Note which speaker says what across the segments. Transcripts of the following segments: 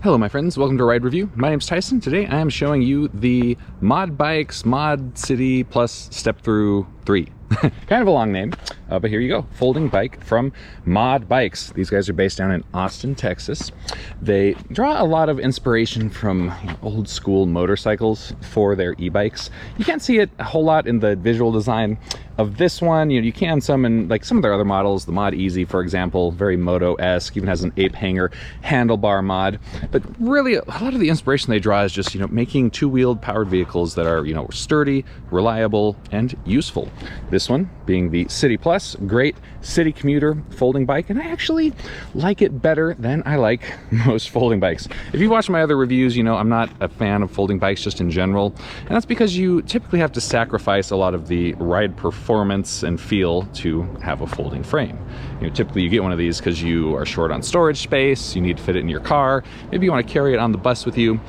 Speaker 1: Hello my friends, welcome to a ride review. My name's Tyson. Today I am showing you the Mod Bikes Mod City Plus Step Through 3. Kind of a long name, but here you go. Folding bike from Mod Bikes. These guys are based down in Austin, Texas. They draw a lot of inspiration from old school motorcycles for their e-bikes. You can't see it a whole lot in the visual design of this one. You can some in like some of their other models. The Mod Easy, for example, very moto-esque, even has an ape hanger handlebar mod. But really, a lot of the inspiration they draw is just making two-wheeled powered vehicles that are sturdy, reliable, and useful. This one being the City Plus, great city commuter folding bike, and I actually like it better than I like most folding bikes. If you watch my other reviews, I'm not a fan of folding bikes just in general, and that's because you typically have to sacrifice a lot of the ride performance and feel to have a folding frame. Typically you get one of these because you are short on storage space, you need to fit it in your car, maybe you want to carry it on the bus with you.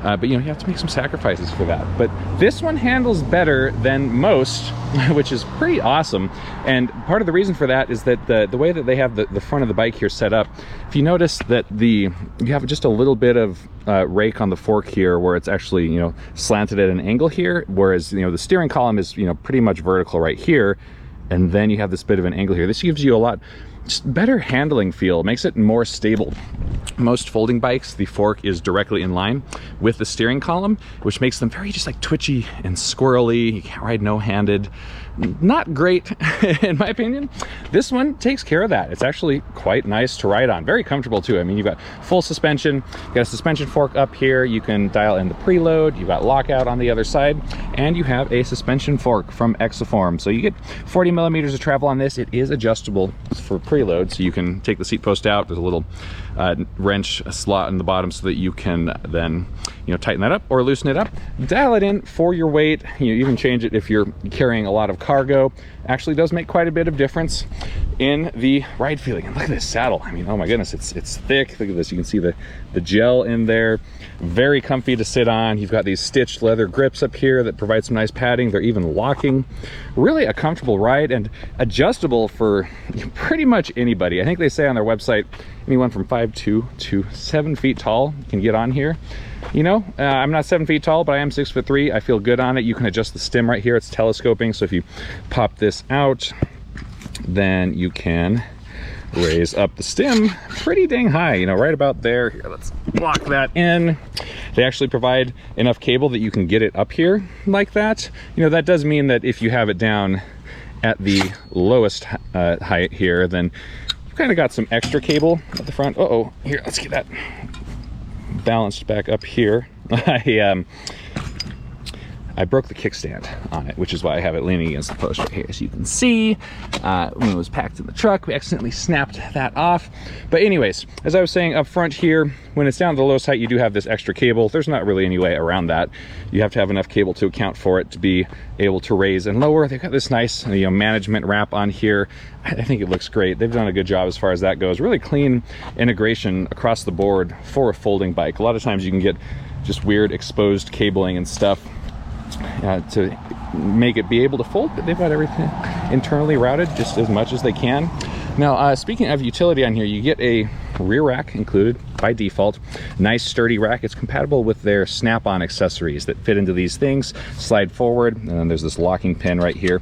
Speaker 1: But you have to make some sacrifices for that. But this one handles better than most, which is pretty awesome. And part of the reason for that is that the way that they have the front of the bike here set up, if you notice that you have just a little bit of rake on the fork here where it's actually slanted at an angle here, whereas the steering column is pretty much vertical right here, and then you have this bit of an angle here. This gives you a lot just better handling feel, makes it more stable. Most folding bikes, the fork is directly in line with the steering column, which makes them very just like twitchy and squirrely. You can't ride no-handed. Not great, in my opinion. This one takes care of that. It's actually quite nice to ride on. Very comfortable too. I mean, you've got full suspension, you've got a suspension fork up here, you can dial in the preload, you've got lockout on the other side, and you have a suspension fork from Exoform. So you get 40 millimeters of travel on this. It is adjustable for preload, so you can take the seat post out. There's a little wrench slot in the bottom so that you can then tighten that up or loosen it up. Dial it in for your weight. You can change it if you're carrying a lot of cargo. Actually does make quite a bit of difference in the ride feeling. And look at this saddle. I mean, oh my goodness, it's thick. Look at this. You can see the gel in there. Very comfy to sit on. You've got these stitched leather grips up here that provide some nice padding. They're even locking. Really a comfortable ride and adjustable for pretty much anybody. I think they say on their website anyone from 5'2" to 7 feet tall can get on here. I'm not 7 feet tall, but I am 6'3". I feel good on it. You can adjust the stem right here. It's telescoping, so if you pop this out, then you can raise up the stem pretty dang high, right about there. Here, let's lock that in. They actually provide enough cable that you can get it up here like that. That does mean that if you have it down at the lowest height here, then you've kind of got some extra cable at the front. Uh-oh, here, let's get that balanced back up here. I broke the kickstand on it, which is why I have it leaning against the post right here. As you can see, when it was packed in the truck, we accidentally snapped that off. But anyways, as I was saying up front here, when it's down to the lowest height, you do have this extra cable. There's not really any way around that. You have to have enough cable to account for it to be able to raise and lower. They've got this nice management wrap on here. I think it looks great. They've done a good job as far as that goes. Really clean integration across the board for a folding bike. A lot of times you can get just weird exposed cabling and stuff to make it be able to fold, but they've got everything internally routed just as much as they can. Now, speaking of utility on here, you get a rear rack included by default. Nice sturdy rack. It's compatible with their snap-on accessories that fit into these things, slide forward, and then there's this locking pin right here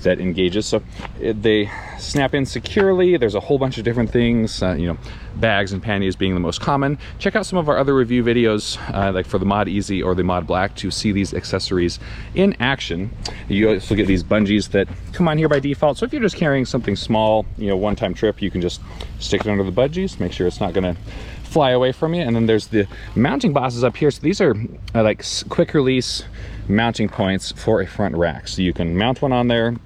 Speaker 1: that engages. So they snap in securely. There's a whole bunch of different things, bags and panniers being the most common. Check out some of our other review videos, like for the Mod Easy or the Mod Black, to see these accessories in action. You also get these bungees that come on here by default. So if you're just carrying something small, one-time trip, you can just stick it under the bungees, make sure it's not going to fly away from you. And then there's the mounting bosses up here. So these are like quick release mounting points for a front rack. So you can mount one on there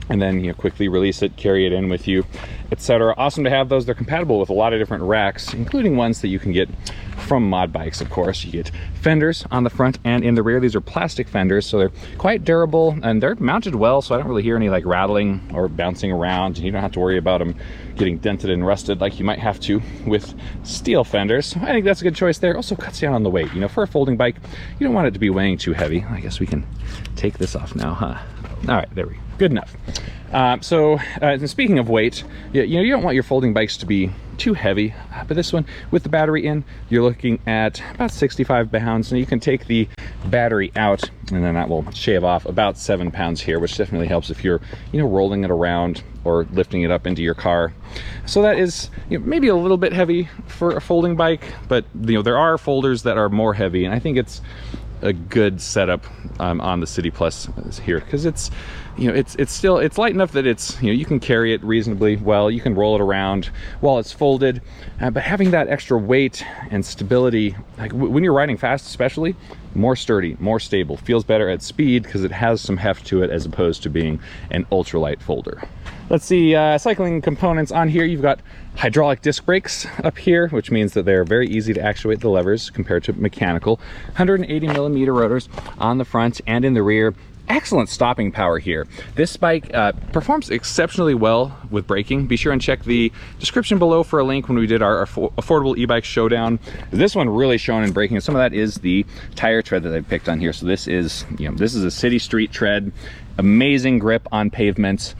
Speaker 1: and then quickly release it, carry it in with you, etc. Awesome to have those. They're compatible with a lot of different racks, including ones that you can get from Mod Bikes, of course. You get fenders on the front and in the rear. These are plastic fenders, so they're quite durable and they're mounted well, so I don't really hear any like rattling or bouncing around, and you don't have to worry about them getting dented and rusted like you might have to with steel fenders. I think that's a good choice there. Also cuts down on the weight. For a folding bike, you don't want it to be weighing too heavy. I guess we can take this off now, huh? All right, there we go. Good enough. So speaking of weight, you don't want your folding bikes to be too heavy. But this one, with the battery in, you're looking at about 65 pounds. And you can take the battery out, and then that will shave off about 7 pounds here, which definitely helps if you're, rolling it around or lifting it up into your car. So that is, maybe a little bit heavy for a folding bike, but there are folders that are more heavy, and I think it's a good setup on the City Plus here, because it's it's light enough that it's you can carry it reasonably well. You can roll it around while it's folded, but having that extra weight and stability, like when you're riding fast especially, more sturdy, more stable, feels better at speed because it has some heft to it as opposed to being an ultralight folder. Let's see, cycling components on here. You've got hydraulic disc brakes up here, which means that they're very easy to actuate the levers compared to mechanical. 180 millimeter rotors on the front and in the rear. Excellent stopping power here. This bike performs exceptionally well with braking. Be sure and check the description below for a link when we did our affordable e-bike showdown. This one really shown in braking, and some of that is the tire tread that I picked on here. So this is, this is a city street tread, amazing grip on pavement,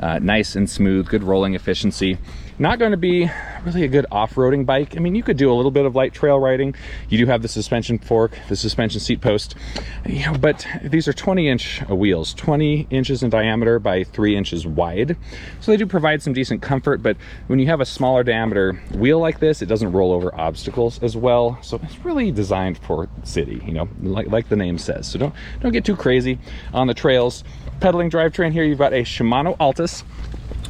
Speaker 1: nice and smooth, good rolling efficiency. Not going to be really a good off-roading bike. I mean, you could do a little bit of light trail riding. You do have the suspension fork, the suspension seat post, but these are 20-inch wheels, 20 inches in diameter by 3 inches wide. So they do provide some decent comfort, but when you have a smaller diameter wheel like this, it doesn't roll over obstacles as well. So it's really designed for city, like the name says. So don't get too crazy on the trails. Pedaling drivetrain here, you've got a Shimano Altus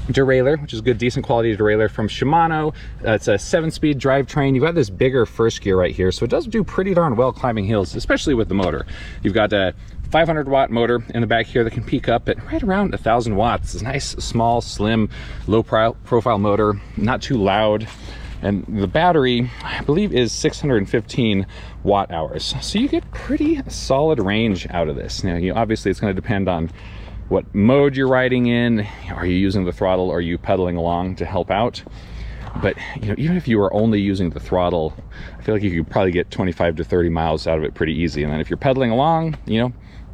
Speaker 1: derailleur, which is good, decent quality derailleur from Shimano. It's a 7-speed drivetrain. You've got this bigger first gear right here, so it does do pretty darn well climbing hills, especially with the motor. You've got a 500-watt motor in the back here that can peak up at right around 1,000 watts. It's a nice, small, slim, low-profile motor, not too loud. And the battery, I believe, is 615 watt hours. So you get pretty solid range out of this. Now, obviously it's going to depend on what mode you're riding in. Are you using the throttle, or are you pedaling along to help out? But even if you were only using the throttle, I feel like you could probably get 25 to 30 miles out of it pretty easy. And then if you're pedaling along,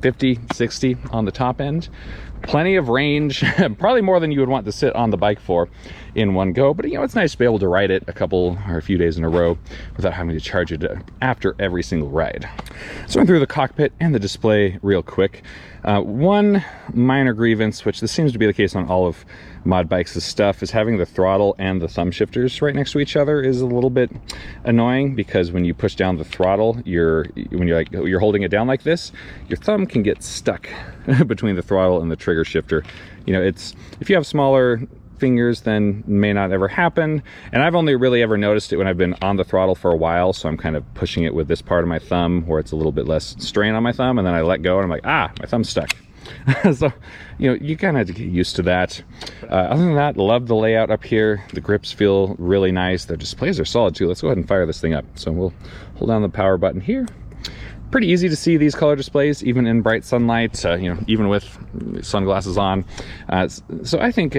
Speaker 1: 50, 60 on the top end, plenty of range, probably more than you would want to sit on the bike for in one go. But it's nice to be able to ride it a couple or a few days in a row without having to charge it after every single ride. So I'm through the cockpit and the display real quick. One minor grievance, which this seems to be the case on all of mod bikes' stuff, is having the throttle and the thumb shifters right next to each other is a little bit annoying, because when you push down the throttle, when you're holding it down like this, your thumb can get stuck between the throttle and the trigger shifter. If you have smaller fingers, then may not ever happen. And I've only really ever noticed it when I've been on the throttle for a while, so I'm kind of pushing it with this part of my thumb where it's a little bit less strain on my thumb, and then I let go and I'm like, my thumb's stuck. So you kind of have to get used to that. Other than that, love the layout up here. The grips feel really nice. The displays are solid too. Let's go ahead and fire this thing up. So we'll hold down the power button here. Pretty easy to see these color displays, even in bright sunlight, even with sunglasses on. So I think,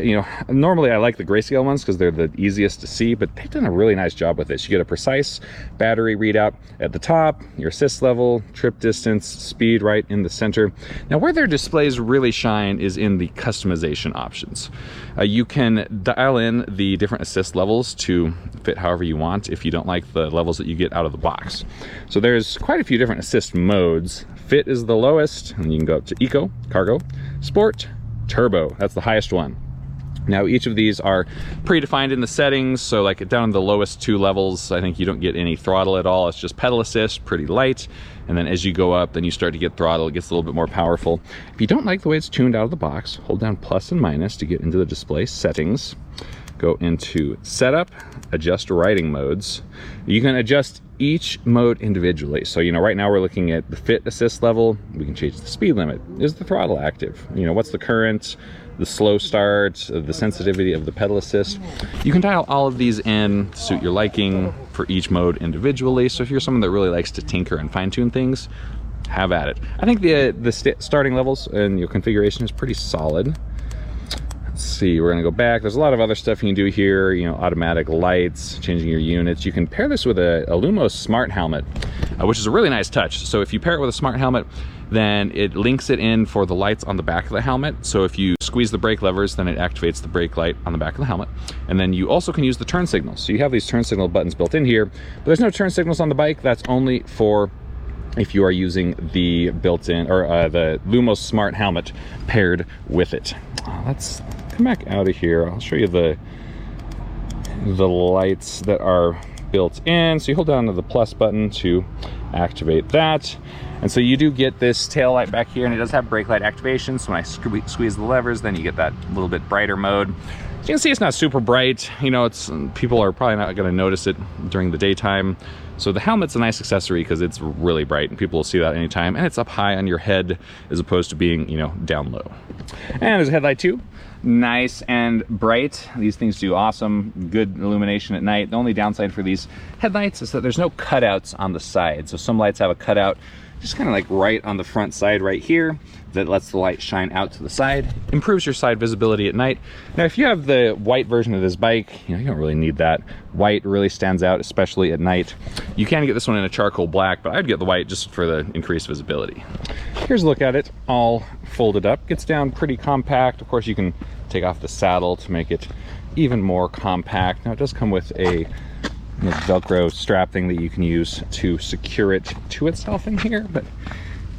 Speaker 1: normally I like the grayscale ones because they're the easiest to see, but they've done a really nice job with this. You get a precise battery readout at the top, your assist level, trip distance, speed right in the center. Now, where their displays really shine is in the customization options. You can dial in the different assist levels to fit however you want if you don't like the levels that you get out of the box. So there's quite a few different assist modes. Fit is the lowest, and you can go up to Eco, Cargo, Sport, Turbo. That's the highest one. Now, each of these are predefined in the settings, so like down in the lowest 2 levels, I think you don't get any throttle at all. It's just pedal assist, pretty light. And then as you go up, then you start to get throttle. It gets a little bit more powerful. If you don't like the way it's tuned out of the box, hold down plus and minus to get into the display settings. Go into setup, adjust riding modes. You can adjust each mode individually. So, right now we're looking at the fit assist level. We can change the speed limit. Is the throttle active? What's the current, the slow start, the sensitivity of the pedal assist. You can dial all of these in to suit your liking for each mode individually. So if you're someone that really likes to tinker and fine tune things, have at it. I think the starting levels and your configuration is pretty solid. Let's see, we're gonna go back. There's a lot of other stuff you can do here, automatic lights, changing your units. You can pair this with a Lumos Smart Helmet, which is a really nice touch. So if you pair it with a Smart Helmet, then it links it in for the lights on the back of the helmet. So if you squeeze the brake levers, then it activates the brake light on the back of the helmet. And then you also can use the turn signals. So you have these turn signal buttons built in here, but there's no turn signals on the bike. That's only for if you are using the built-in or the Lumos Smart Helmet paired with it. Let's come back out of here. I'll show you the lights that are built in. So you hold down the plus button to activate that. And so you do get this tail light back here, and it does have brake light activation. So when I squeeze the levers, then you get that little bit brighter mode. As you can see, it's not super bright. You know, people are probably not going to notice it during the daytime. So the helmet's a nice accessory because it's really bright and people will see that anytime, and it's up high on your head as opposed to being, you know, down low. And there's a headlight too. Nice and bright. These things do awesome, good illumination at night. The only downside for these headlights is that there's no cutouts on the side. So some lights have a cutout just kind of like right on the front side right here that lets the light shine out to the side, improves your side visibility at night. Now if you have the white version of this bike, you know, you don't really need that. White really stands out, especially at night. You can get this one in a charcoal black, but I'd get the white just for the increased visibility. Here's a look at it all folded up. Gets down pretty compact. Of course you can take off the saddle to make it even more compact. Now it does come with a Velcro strap thing that you can use to secure it to itself in here, but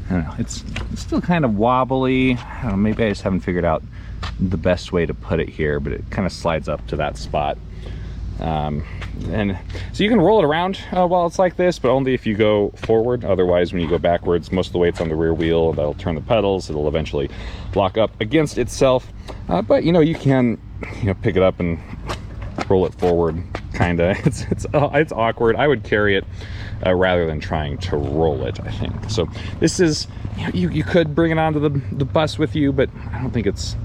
Speaker 1: I don't know, it's still kind of wobbly. I don't know, maybe I just haven't figured out the best way to put it here, but it kind of slides up to that spot. And so you can roll it around while it's like this, but only if you go forward. Otherwise, when you go backwards, most of the weight's on the rear wheel. That'll turn the pedals. It'll eventually lock up against itself. But you know, you can, you know, pick it up and roll it forward. Kinda. It's awkward. I would carry it rather than trying to roll it, I think. So this is, you could bring it onto the bus with you, but I don't think it's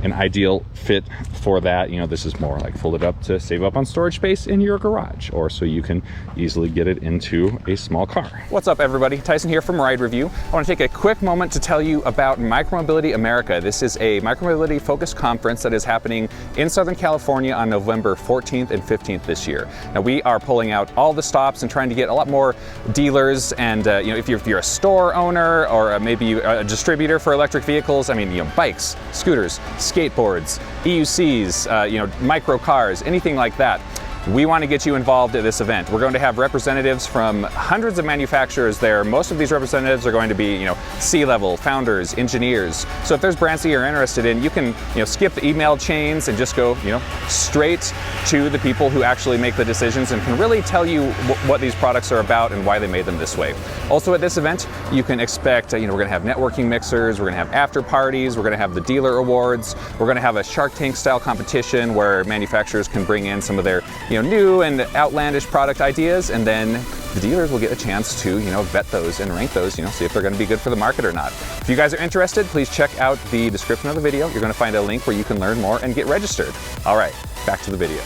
Speaker 1: an ideal fit for that. You know, this is more like folded up to save up on storage space in your garage, or so you can easily get it into a small car. What's up, everybody? Tyson here from Ride Review. I want to take a quick moment to tell you about Micromobility America. This is a micromobility focused conference that is happening in Southern California on November 14th and 15th this year. Now we are pulling out all the stops and trying to get a lot more dealers, and you know, if you're a store owner or maybe a distributor for electric vehicles, I mean, you know, bikes, scooters, skateboards, EUCs, you know, micro cars, anything like that. We want to get you involved at this event. We're going to have representatives from hundreds of manufacturers there. Most of these representatives are going to be, you know, C-level, founders, engineers. So if there's brands that you're interested in, you can, you know, skip the email chains and just go, you know, straight to the people who actually make the decisions and can really tell you what these products are about and why they made them this way. Also at this event, you can expect, you know, we're going to have networking mixers, we're going to have after parties, we're going to have the dealer awards, we're going to have a Shark Tank style competition where manufacturers can bring in some of their, you know, new and outlandish product ideas, and then the dealers will get a chance to, you know, vet those and rank those, you know, see if they're going to be good for the market or not. If you guys are interested, please check out the description of the video. You're going to find a link where you can learn more and get registered. All right, back to the video.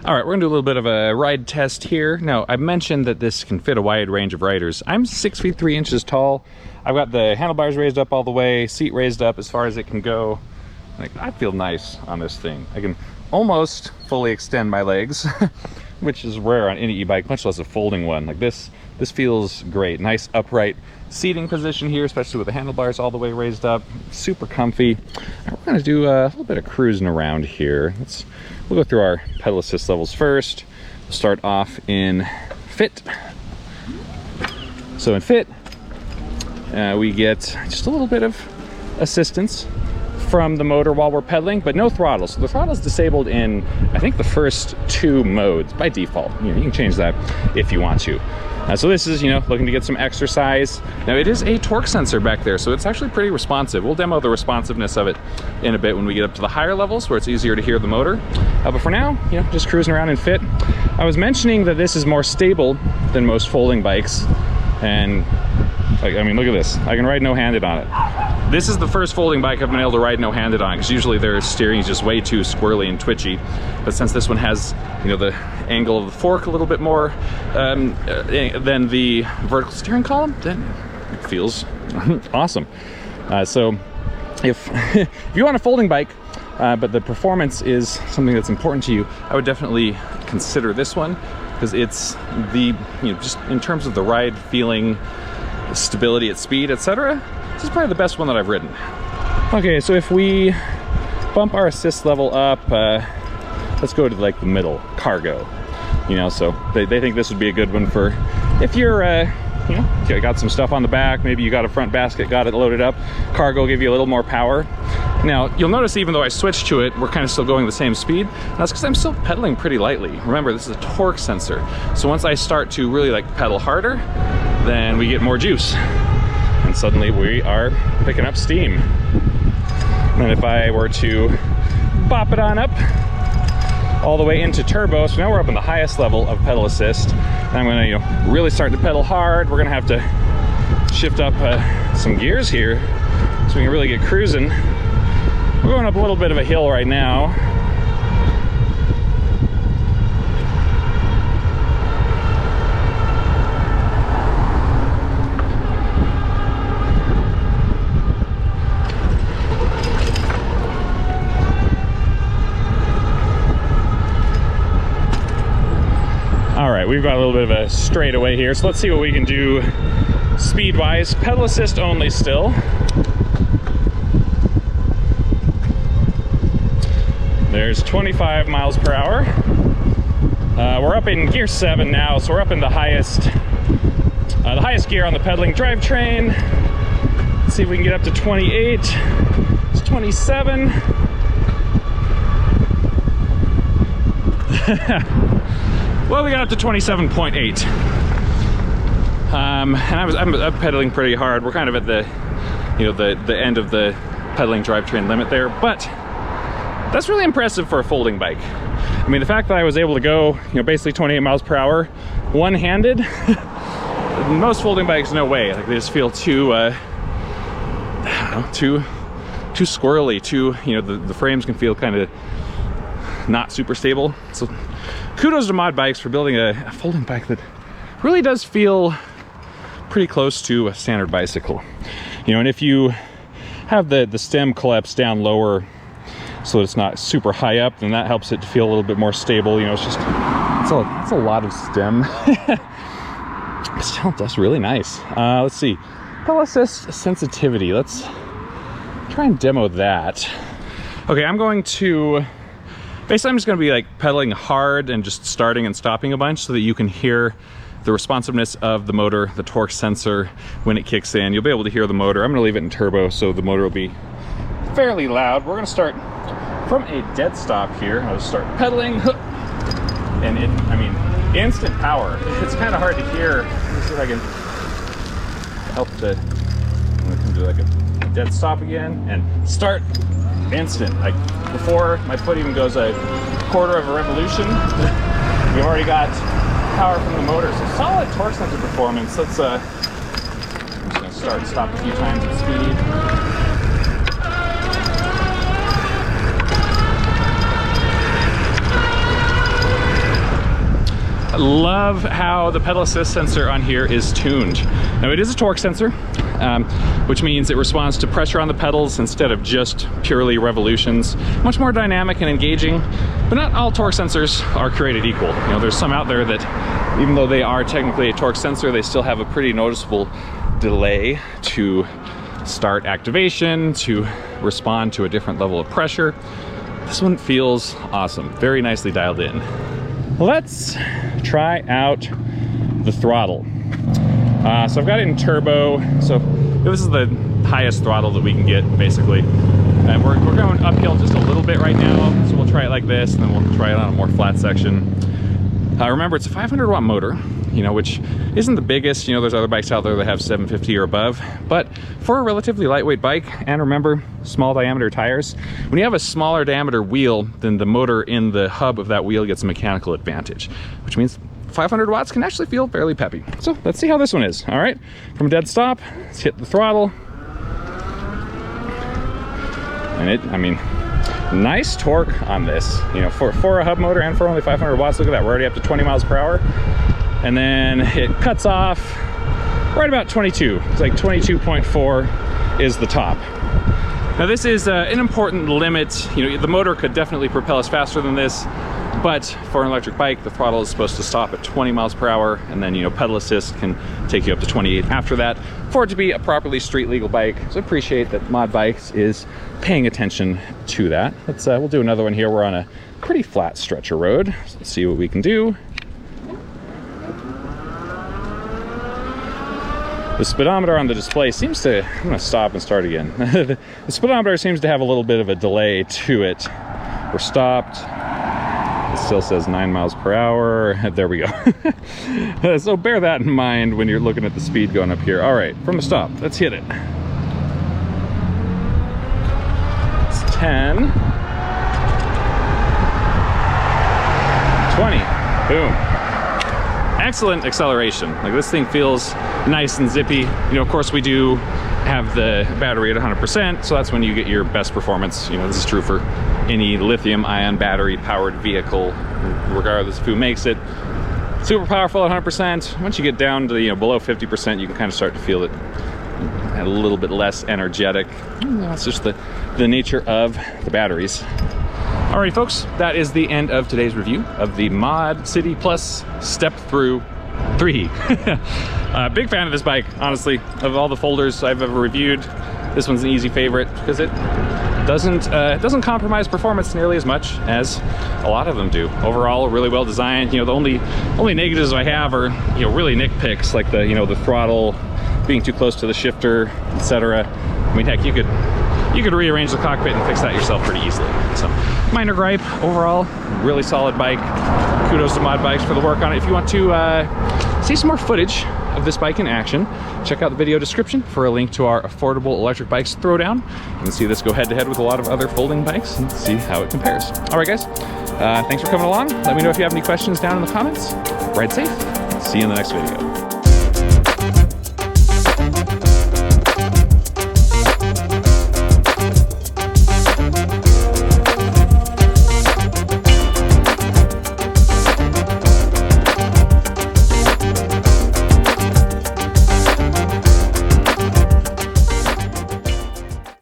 Speaker 1: All right, we're gonna do a little bit of a ride test here. Now, I mentioned that this can fit a wide range of riders. I'm 6 feet 3 inches tall. I've got the handlebars raised up all the way, seat raised up as far as it can go. Like, I feel nice on this thing. I can almost fully extend my legs, which is rare on any e-bike, much less a folding one. Like this feels great. Nice upright seating position here, especially with the handlebars all the way raised up. Super comfy. We're gonna do a little bit of cruising around here. We'll go through our pedal assist levels first. We'll start off in fit. So in fit, we get just a little bit of assistance from the motor while we're pedaling, but no throttle. So the throttle is disabled in, I think, the first 2 modes by default. You can change that if you want to. So this is, you know, looking to get some exercise. Now it is a torque sensor back there, so it's actually pretty responsive. We'll demo the responsiveness of it in a bit when we get up to the higher levels where it's easier to hear the motor. But for now, you know, just cruising around in fit. I was mentioning that this is more stable than most folding bikes, and like, I mean, look at this. I can ride no-handed on it. This is the first folding bike I've been able to ride no-handed on, because usually their steering is just way too squirrely and twitchy. But since this one has, you know, the angle of the fork a little bit more than the vertical steering column, then it feels awesome. So if you want a folding bike, but the performance is something that's important to you, I would definitely consider this one, because it's the, you know, just in terms of the ride feeling, stability at speed, etc. This is probably the best one that I've ridden. Okay, so if we bump our assist level up, let's go to like the middle, cargo. You know, so they think this would be a good one for if you're, you know, you got some stuff on the back, maybe you got a front basket, got it loaded up. Cargo will give you a little more power. Now, you'll notice even though I switched to it, we're kind of still going the same speed. That's because I'm still pedaling pretty lightly. Remember, this is a torque sensor. So once I start to really like pedal harder, then we get more juice. And suddenly we are picking up steam. And if I were to bop it on up all the way into turbo, so now we're up in the highest level of pedal assist. And I'm gonna, you know, really start to pedal hard. We're gonna have to shift up some gears here so we can really get cruising. We're going up a little bit of a hill right now. All right, we've got a little bit of a straightaway here, so let's see what we can do speed-wise. Pedal assist only still. There's 25 miles per hour. We're up in gear 7 now, so we're up in the highest gear on the pedaling drivetrain. Let's see if we can get up to 28. It's 27. Well, we got up to 27.8. And I'm pedaling pretty hard. We're kind of at the, you know, the end of the pedaling drivetrain limit there, but that's really impressive for a folding bike. I mean, the fact that I was able to go, you know, basically 28 miles per hour one-handed, most folding bikes, no way. Like, they just feel too, I don't know, too squirrely, too, you know, the frames can feel kind of not super stable. So kudos to mod bikes for building a folding bike that really does feel pretty close to a standard bicycle. You know, and if you have the stem collapse down lower so it's not super high up, then that helps it to feel a little bit more stable. You know, it's a lot of stem. But still, that's really nice. Let's see, pedal assist sensitivity. Let's try and demo that. Okay, I'm going to, basically I'm just going to be like pedaling hard and just starting and stopping a bunch so that you can hear the responsiveness of the motor, the torque sensor when it kicks in. You'll be able to hear the motor. I'm going to leave it in turbo so the motor will be fairly loud. We're going to start from a dead stop here. I'll just start pedaling, and it, I mean, instant power. It's kind of hard to hear. Let me see if I can help to, I'm going to come to like a dead stop again and start instant. Like before my foot even goes a quarter of a revolution, we've already got power from the motor. So solid torque sensor performance. Let's I'm just going to start and stop a few times at speed. I love how the pedal assist sensor on here is tuned. Now, it is a torque sensor, which means it responds to pressure on the pedals instead of just purely revolutions. Much more dynamic and engaging, but not all torque sensors are created equal. You know, there's some out there that, even though they are technically a torque sensor, they still have a pretty noticeable delay to start activation, to respond to a different level of pressure. This one feels awesome, very nicely dialed in. Let's try out the throttle. So I've got it in turbo. So this is the highest throttle that we can get, basically. And we're going uphill just a little bit right now. So we'll try it like this, and then we'll try it on a more flat section. Remember, it's a 500 watt motor, you know, which isn't the biggest. You know, there's other bikes out there that have 750 or above. But for a relatively lightweight bike, and remember, small diameter tires, when you have a smaller diameter wheel, then the motor in the hub of that wheel gets a mechanical advantage, which means 500 watts can actually feel fairly peppy. So let's see how this one is. All right, from dead stop, let's hit the throttle. And it, I mean, nice torque on this, you know, for a hub motor and for only 500 watts. Look at that, we're already up to 20 miles per hour. And then it cuts off right about 22. It's like 22.4 is the top. Now this is an important limit. You know, the motor could definitely propel us faster than this, But for an electric bike, the throttle is supposed to stop at 20 miles per hour, and then, you know, pedal assist can take you up to 28 after that for it to be a properly street legal bike. So I appreciate that Mod Bikes is paying attention to that. We'll do another one here. We're on a pretty flat stretch of road. So let's see what we can do. The speedometer on the display seems to, I'm gonna stop and start again. The speedometer seems to have a little bit of a delay to it. We're stopped. It still says 9 miles per hour. There we go. So bear that in mind when you're looking at the speed going up here. All right, from the stop, let's hit it. It's 10. 20. Boom. Excellent acceleration. Like, this thing feels nice and zippy. You know, of course we do have the battery at 100%, so that's when you get your best performance. You know, this is true for any lithium-ion battery powered vehicle, regardless of who makes it. Super powerful at 100%. Once you get down to, you know, below 50%, you can kind of start to feel it a little bit less energetic. That's just the nature of the batteries. Alrighty folks, that is the end of today's review of the Mod City Plus Step Through 3. Big fan of this bike, honestly. Of all the folders I've ever reviewed, this one's an easy favorite because it doesn't compromise performance nearly as much as a lot of them do. Overall, really well designed. You know, the only negatives I have are, you know, really nitpicks, like the, you know, the throttle being too close to the shifter, etc. I mean, heck, you could rearrange the cockpit and fix that yourself pretty easily. So, minor gripe. Overall, really solid bike. Kudos to Mod Bikes for the work on it. If you want to see some more footage of this bike in action, check out the video description for a link to our affordable electric bikes throwdown. You can see this go head-to-head with a lot of other folding bikes and see how it compares. All right, guys. Thanks for coming along. Let me know if you have any questions down in the comments. Ride safe. See you in the next video.